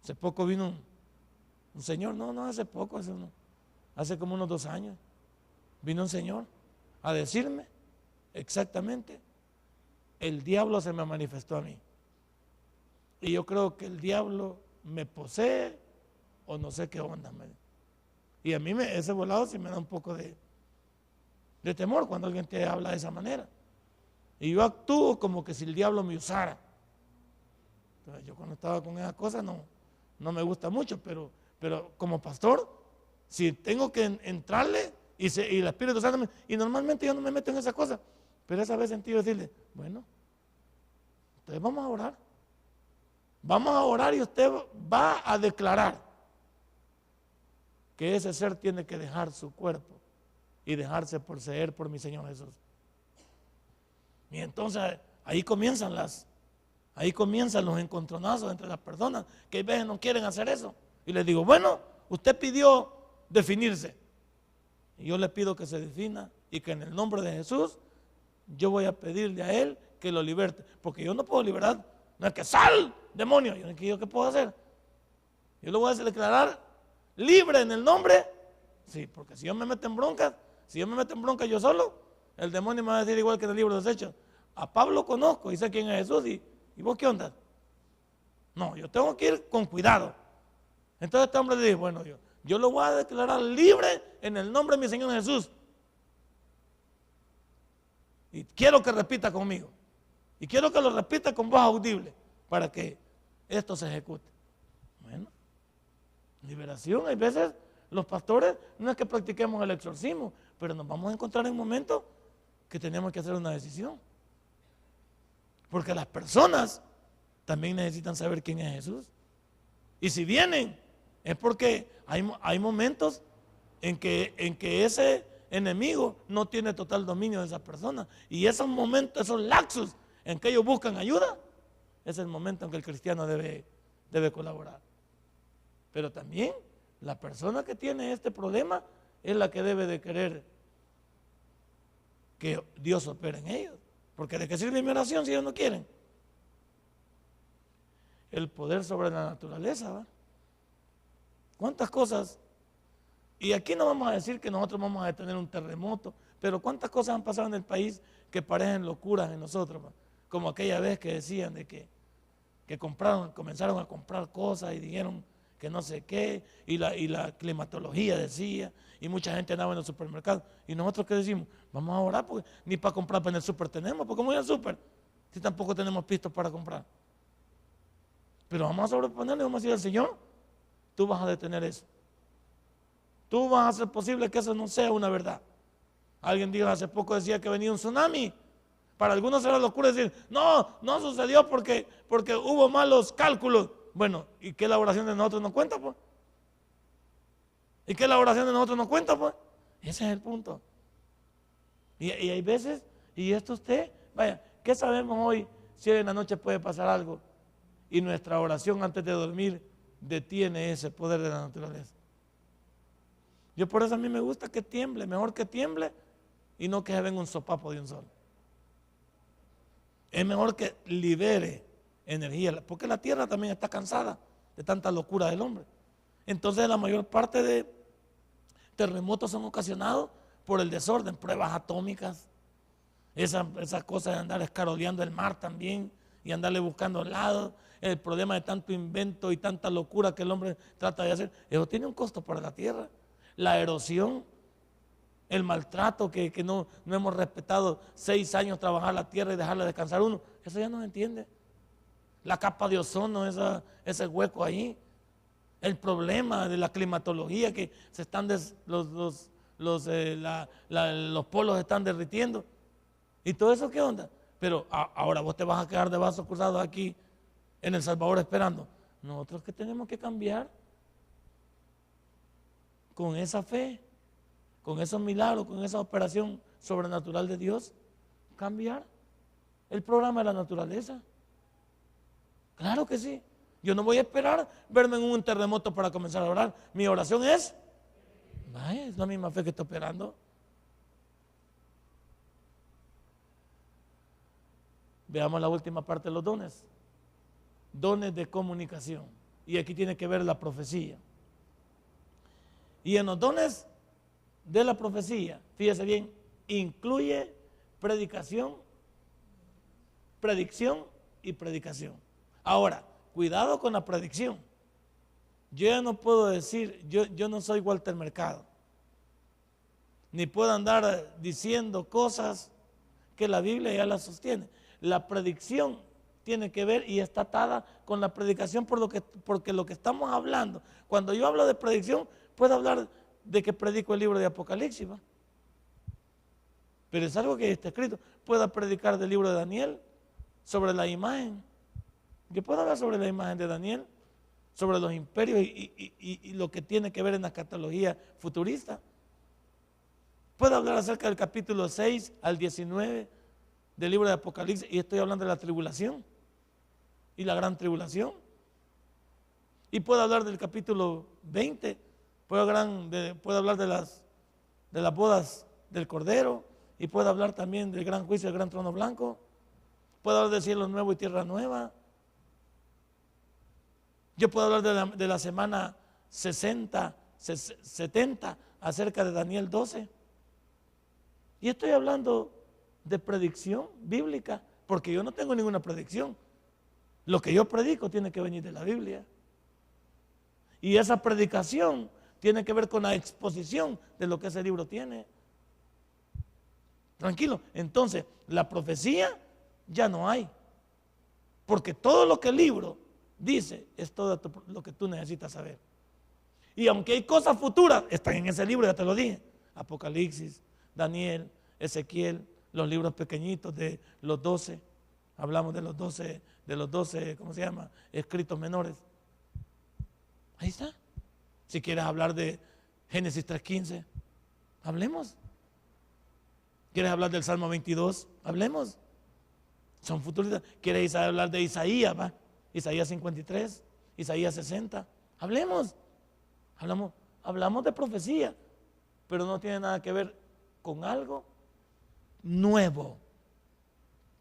Hace poco vino un señor, no hace poco, hace como unos 2 años, vino un señor a decirme exactamente, el diablo se me manifestó a mí. Y yo creo que el diablo me posee o no sé qué onda. Y a mí ese volado sí me da un poco de temor cuando alguien te habla de esa manera. Y yo actúo como que si el diablo me usara. Entonces, yo cuando estaba con esas cosas no me gusta mucho, pero como pastor, si tengo que entrarle y el Espíritu Santo, y normalmente yo no me meto en esas cosas, pero esa vez sentí decirle, bueno, entonces vamos a orar. Vamos a orar y usted va a declarar que ese ser tiene que dejar su cuerpo y dejarse poseer por mi Señor Jesús. Y entonces ahí comienzan los encontronazos entre las personas que a veces no quieren hacer eso. Y les digo, bueno, usted pidió definirse. Y yo le pido que se defina y que en el nombre de Jesús yo voy a pedirle a Él que lo liberte. Porque yo no puedo liberar, no es que sal, demonio. ¿Yo qué puedo hacer? Yo lo voy a declarar libre en el nombre. Sí, porque si yo me meto en broncas, yo solo, el demonio me va a decir igual que en el libro de los Hechos. A Pablo conozco y sé quién es Jesús. ¿Y vos qué onda? No, yo tengo que ir con cuidado. Entonces este hombre dice, bueno, yo lo voy a declarar libre en el nombre de mi Señor Jesús. Y quiero que repita conmigo. Y quiero que lo repita con voz audible para que esto se ejecute. Bueno, liberación. Hay veces los pastores no es que practiquemos el exorcismo, pero nos vamos a encontrar en momentos que tenemos que hacer una decisión. Porque las personas también necesitan saber quién es Jesús. Y si vienen, es porque hay momentos en que ese enemigo no tiene total dominio de esa persona. Y esos momentos, esos lapsus en que ellos buscan ayuda, es el momento en que el cristiano debe colaborar. Pero también la persona que tiene este problema es la que debe de querer que Dios opere en ellos. Porque ¿de qué sirve mi oración si ellos no quieren? El poder sobre la naturaleza, ¿va? ¿Cuántas cosas? Y aquí no vamos a decir que nosotros vamos a detener un terremoto, pero ¿cuántas cosas han pasado en el país que parecen locuras en nosotros, ¿va? Como aquella vez que decían de que comenzaron a comprar cosas y dijeron que no sé qué, y la climatología decía, y mucha gente andaba en los supermercados. Y nosotros ¿qué decimos? Vamos a orar, porque ni para comprar en el súper tenemos, porque ¿cómo ir al súper? Si tampoco tenemos pistos para comprar. Pero vamos a sobreponerle, vamos a decir al Señor, tú vas a detener eso. Tú vas a hacer posible que eso no sea una verdad. Alguien dijo hace poco, decía que venía un tsunami. Para algunos era locura decir, no sucedió porque hubo malos cálculos. Bueno, ¿y qué la oración de nosotros no cuenta, pues? ¿Y qué la oración de nosotros no cuenta, pues? Ese es el punto. Y hay veces, y esto usted, vaya, ¿qué sabemos hoy si hoy en la noche puede pasar algo? Y nuestra oración antes de dormir detiene ese poder de la naturaleza. Yo por eso a mí me gusta que tiemble, mejor que tiemble y no que se venga un sopapo de un sol. Es mejor que libere energía, porque la tierra también está cansada de tanta locura del hombre. Entonces la mayor parte de terremotos son ocasionados por el desorden, pruebas atómicas, esas cosas de andar escaroleando el mar también y andarle buscando lados, el problema de tanto invento y tanta locura que el hombre trata de hacer, eso tiene un costo para la tierra. La erosión, el maltrato que no hemos respetado 6 años trabajar la tierra y dejarla descansar uno, eso ya no se entiende. La capa de ozono, ese hueco ahí, el problema de la climatología que se están los polos se están derritiendo y todo eso, ¿qué onda? Pero ahora vos te vas a quedar de brazos cruzados aquí en El Salvador esperando. Nosotros que tenemos que cambiar con esa fe, con esos milagros, con esa operación sobrenatural de Dios, cambiar el programa de la naturaleza. Claro que sí. Yo no voy a esperar verme en un terremoto para comenzar a orar. Mi oración es la misma fe que estoy esperando. Veamos la última parte de los dones. Dones de comunicación. Y aquí tiene que ver la profecía. Y en los dones de la profecía, fíjese bien, incluye predicción y predicación. Ahora, cuidado con la predicción. Yo ya no puedo decir, yo no soy Walter Mercado, ni puedo andar diciendo cosas que la Biblia ya la sostiene. La predicción tiene que ver y está atada con la predicación porque lo que estamos hablando, cuando yo hablo de predicción, puedo hablar de que predico el libro de Apocalipsis, ¿va? Pero es algo que está escrito. Puedo predicar del libro de Daniel sobre la imagen. Yo puedo hablar sobre la imagen de Daniel, sobre los imperios y lo que tiene que ver en la escatología futurista. Puedo hablar acerca del capítulo 6 al 19 del libro de Apocalipsis y estoy hablando de la tribulación y la gran tribulación. Y puedo hablar del capítulo 20, puedo hablar de las bodas del Cordero y puedo hablar también del gran juicio, del gran trono blanco. Puedo hablar de cielo nuevo y tierra nueva. Yo puedo hablar de la semana 70 acerca de Daniel 12. Y estoy hablando de predicción bíblica, porque yo no tengo ninguna predicción. Lo que yo predico tiene que venir de la Biblia. Y esa predicación tiene que ver con la exposición de lo que ese libro tiene. Tranquilo. Entonces, la profecía ya no hay. Porque todo lo que el libro dice es todo lo que tú necesitas saber. Y aunque hay cosas futuras, están en ese libro, ya te lo dije. Apocalipsis, Daniel, Ezequiel, los libros pequeñitos de los 12. Hablamos de los 12, ¿cómo se llama? Escritos menores. Ahí está. Si quieres hablar de Génesis 3:15, hablemos. ¿Quieres hablar del Salmo 22? Hablemos. Son futuristas. ¿Quieres hablar de Isaías? ¿Va? Isaías 53, Isaías 60. Hablemos. Hablamos de profecía, pero no tiene nada que ver con algo nuevo.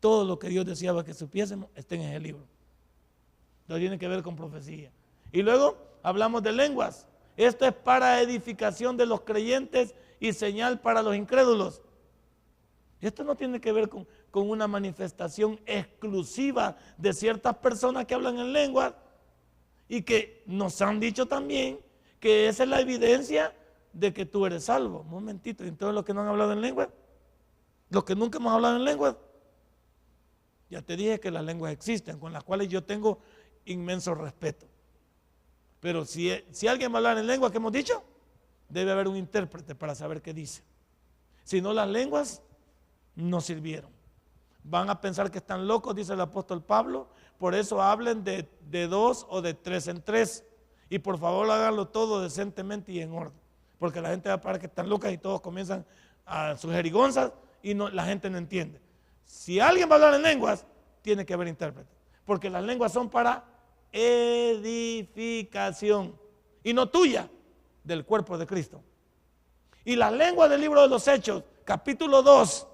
Todo lo que Dios deseaba que supiésemos está en ese libro. No tiene que ver con profecía. Y luego hablamos de lenguas. Esto es para edificación de los creyentes y señal para los incrédulos. Esto no tiene que ver con una manifestación exclusiva de ciertas personas que hablan en lenguas y que nos han dicho también que esa es la evidencia de que tú eres salvo. Un momentito, y entonces los que no han hablado en lenguas, los que nunca hemos hablado en lenguas, ya te dije que las lenguas existen, con las cuales yo tengo inmenso respeto. Pero si alguien va a hablar en lenguas, ¿qué hemos dicho? Debe haber un intérprete para saber qué dice. Si no, las lenguas no sirvieron. Van a pensar que están locos, dice el apóstol Pablo. Por eso hablen de 2 o de 3 en 3. Y por favor háganlo todo decentemente y en orden. Porque la gente va a parar que están locas y todos comienzan a sus jerigonzas y la gente no entiende. Si alguien va a hablar en lenguas, tiene que haber intérprete. Porque las lenguas son para edificación y no tuya, del cuerpo de Cristo. Y las lenguas del libro de los Hechos, capítulo 2,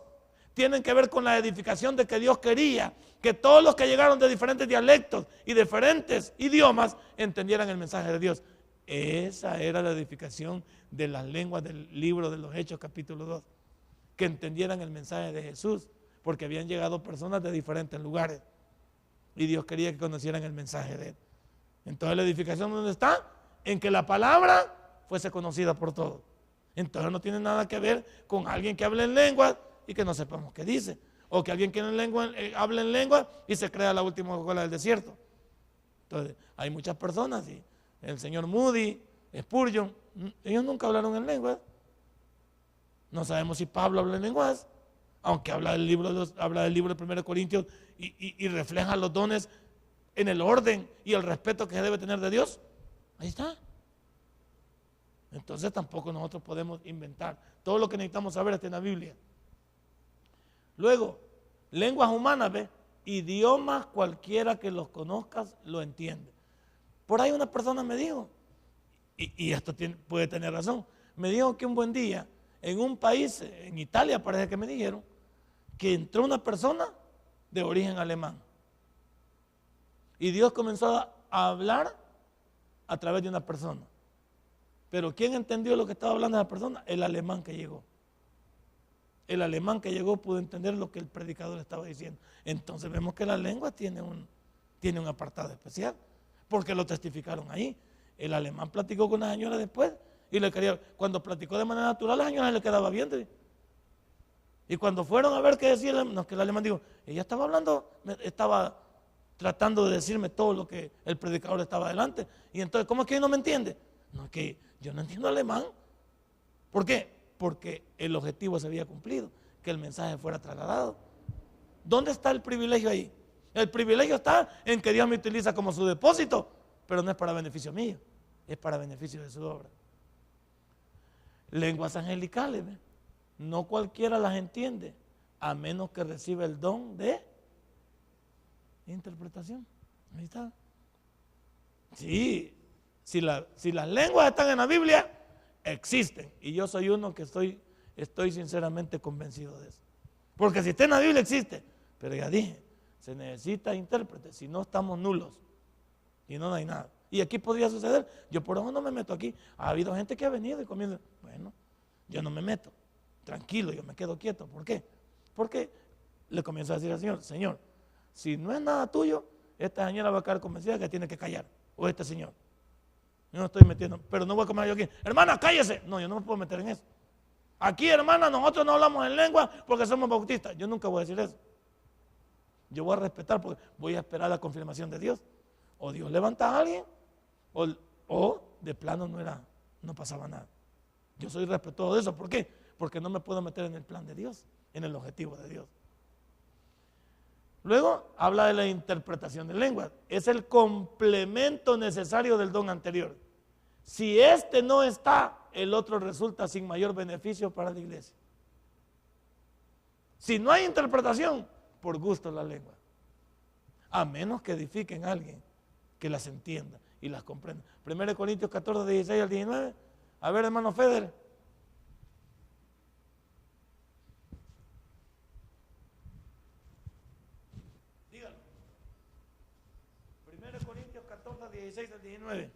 tienen que ver con la edificación de que Dios quería que todos los que llegaron de diferentes dialectos y diferentes idiomas entendieran el mensaje de Dios. Esa era la edificación de las lenguas del libro de los Hechos, capítulo 2, que entendieran el mensaje de Jesús, porque habían llegado personas de diferentes lugares y Dios quería que conocieran el mensaje de Él. Entonces la edificación, ¿dónde está? En que la palabra fuese conocida por todos. Entonces no tiene nada que ver con alguien que hable en lenguas y que no sepamos qué dice, o que alguien que hable en lengua y se crea la última Coca-Cola del desierto. Entonces hay muchas personas, y el señor Moody, Spurgeon, ellos nunca hablaron en lenguas. No sabemos si Pablo habla en lenguas, aunque habla del libro de 1 Corintios y refleja los dones en el orden y el respeto que se debe tener de Dios. Ahí está. Entonces tampoco nosotros podemos inventar. Todo lo que necesitamos saber está en la Biblia. Luego, lenguas humanas, ¿ve? Idiomas cualquiera que los conozcas lo entiende. Por ahí una persona me dijo, y esto puede tener razón, me dijo que un buen día en un país, en Italia parece que me dijeron, que entró una persona de origen alemán. Y Dios comenzó a hablar a través de una persona. Pero ¿quién entendió lo que estaba hablando esa persona? El alemán que llegó. El alemán que llegó pudo entender lo que el predicador estaba diciendo. Entonces vemos que la lengua tiene un apartado especial, porque lo testificaron ahí. El alemán platicó con una señora después y cuando platicó de manera natural, la señora le quedaba viendo. Y cuando fueron a ver qué decía, no, que el alemán dijo, ella estaba hablando, estaba tratando de decirme todo lo que el predicador estaba delante. Y entonces, ¿cómo es que no me entiende? No, es que yo no entiendo alemán. ¿Por qué? Porque el objetivo se había cumplido, que el mensaje fuera trasladado. ¿Dónde está el privilegio ahí? El privilegio está en que Dios me utiliza como su depósito, pero no es para beneficio mío, es para beneficio de su obra. Lenguas angelicales, ¿ve? No cualquiera las entiende, a menos que reciba el don de interpretación. Ahí está. Sí, si las lenguas están en la Biblia, existen. Y yo soy uno que estoy sinceramente convencido de eso. Porque si está en la Biblia, existe. Pero ya dije, se necesita intérprete, si no estamos nulos. Y no hay nada. Y aquí podría suceder. Yo por eso no me meto aquí. Ha habido gente que ha venido y comienza, bueno, yo no me meto. Tranquilo, yo me quedo quieto. ¿Por qué? Porque le comienzo a decir al Señor, Señor, si no es nada tuyo, esta señora va a quedar convencida que tiene que callar. O este señor. Yo no estoy metiendo, pero no voy a comer yo aquí. Hermana, cállese. No, yo no me puedo meter en eso. Aquí, hermana, nosotros no hablamos en lengua porque somos bautistas. Yo nunca voy a decir eso. Yo voy a respetar porque voy a esperar la confirmación de Dios. O Dios levanta a alguien, o de plano no pasaba nada. Yo soy respetuoso de eso. ¿Por qué? Porque no me puedo meter en el plan de Dios, en el objetivo de Dios. Luego habla de la interpretación de lenguas. Es el complemento necesario del don anterior. Si este no está, el otro resulta sin mayor beneficio para la iglesia. Si no hay interpretación, por gusto la lengua. A menos que edifiquen a alguien que las entienda y las comprenda. 1 Corintios 14, 16 al 19. A ver, hermano Feder. Dígalo. 1 Corintios 14, 16 al 19.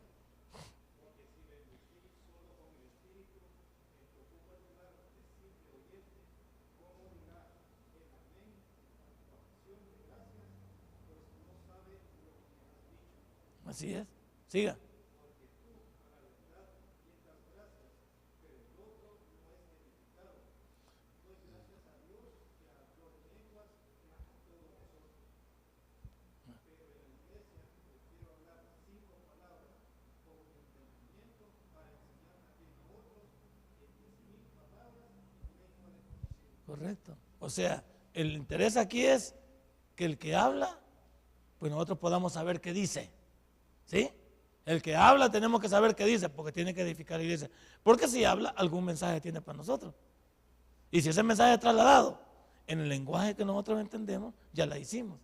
Así es. Siga. Correcto. O sea, el interés aquí es que el que habla, pues nosotros podamos saber qué dice. ¿Sí? El que habla tenemos que saber qué dice, porque tiene que edificar la iglesia. Porque si habla, algún mensaje tiene para nosotros. Y si ese mensaje es trasladado en el lenguaje que nosotros entendemos, ya la hicimos.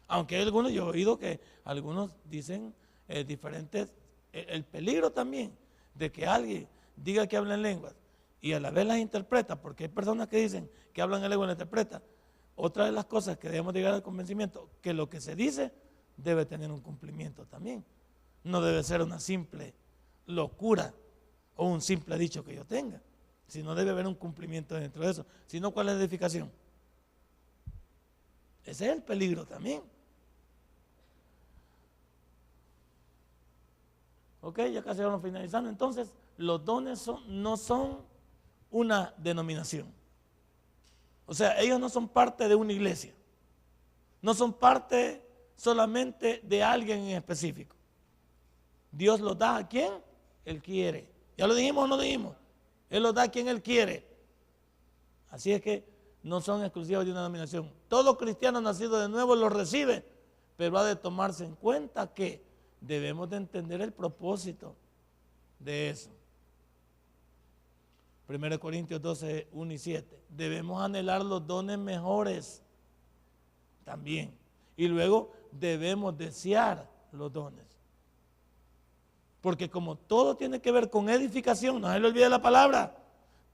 Aunque hay algunos, yo he oído que algunos dicen diferentes, el peligro también de que alguien diga que habla en lenguas y a la vez las interpreta, porque hay personas que dicen que hablan en lengua y las interpreta. Otra de las cosas que debemos llegar al convencimiento, que lo que se dice debe tener un cumplimiento también. No debe ser una simple locura o un simple dicho que yo tenga, sino debe haber un cumplimiento dentro de eso. Si no, ¿cuál es la edificación? Ese es el peligro también. Ok, ya casi vamos finalizando. Entonces, los dones no son una denominación. O sea, ellos no son parte de una iglesia. No son parte solamente de alguien en específico. Dios los da a quien Él quiere. ¿Ya lo dijimos o no dijimos? Él los da a quien Él quiere. Así es que no son exclusivos de una denominación. Todo cristiano nacido de nuevo los recibe, pero ha de tomarse en cuenta que debemos de entender el propósito de eso. 1 Corintios 12, 1 y 7. Debemos anhelar los dones mejores también. Y luego debemos desear los dones. Porque como todo tiene que ver con edificación, no se le olvide la palabra,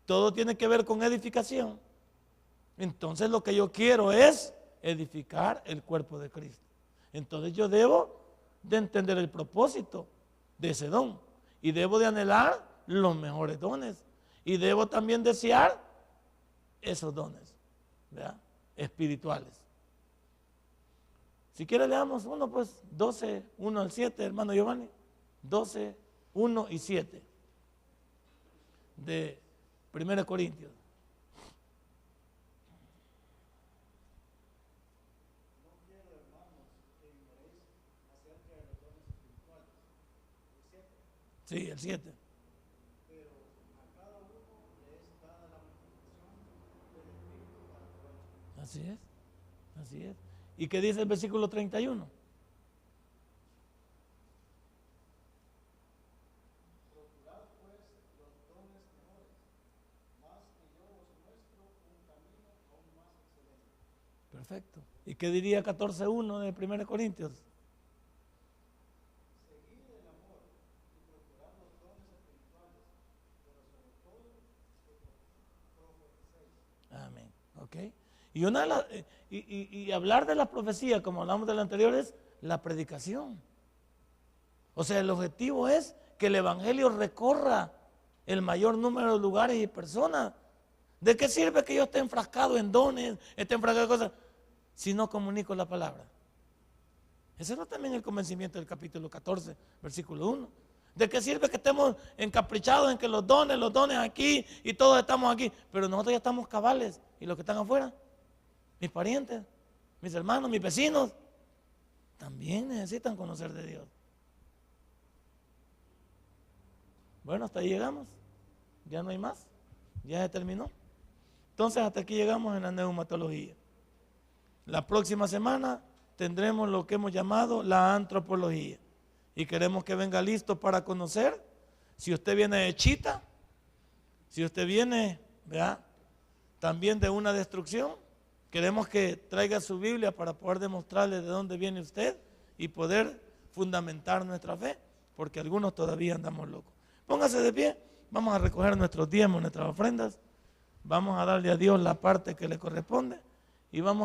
todo tiene que ver con edificación. Entonces lo que yo quiero es edificar el cuerpo de Cristo. Entonces yo debo de entender el propósito de ese don y debo de anhelar los mejores dones y debo también desear esos dones, ¿verdad? Espirituales. Si quiere leamos uno, pues 12, 1 al 7, hermano Giovanni. 12, 1 y 7 de 1 Corintios. Sí, el 7. Pero a cada uno le es dada la manifestación del Espíritu para provecho. Así es, así es. ¿Y qué dice el versículo 31? Procurad pues los dones mejores, más que yo os muestro un camino aún más excelente. Perfecto. ¿Y qué diría 14.1 de 1 Corintios? Seguid el amor y procurad los dones espirituales, pero sobre todo que profeticéis. Amén. ¿Ok? Y, y hablar de la profecía, como hablamos de la anterior, es la predicación. O sea, el objetivo es que el evangelio recorra el mayor número de lugares y personas. ¿De qué sirve que yo esté enfrascado en dones, esté enfrascado en cosas, si no comunico la palabra? Ese era también el convencimiento del capítulo 14, versículo 1. ¿De qué sirve que estemos encaprichados en que los dones aquí y todos estamos aquí, pero nosotros ya estamos cabales y los que están afuera, mis parientes, mis hermanos, mis vecinos, también necesitan conocer de Dios? Bueno, hasta ahí llegamos. Ya no hay más. Ya se terminó. Entonces hasta aquí llegamos en la neumatología. La próxima semana tendremos lo que hemos llamado la antropología. Y queremos que venga listo para conocer. Si usted viene de Chita, si usted viene, ¿verdad?, también de una destrucción, queremos que traiga su Biblia para poder demostrarle de dónde viene usted y poder fundamentar nuestra fe, porque algunos todavía andamos locos. Póngase de pie, vamos a recoger nuestros diezmos, nuestras ofrendas, vamos a darle a Dios la parte que le corresponde y vamos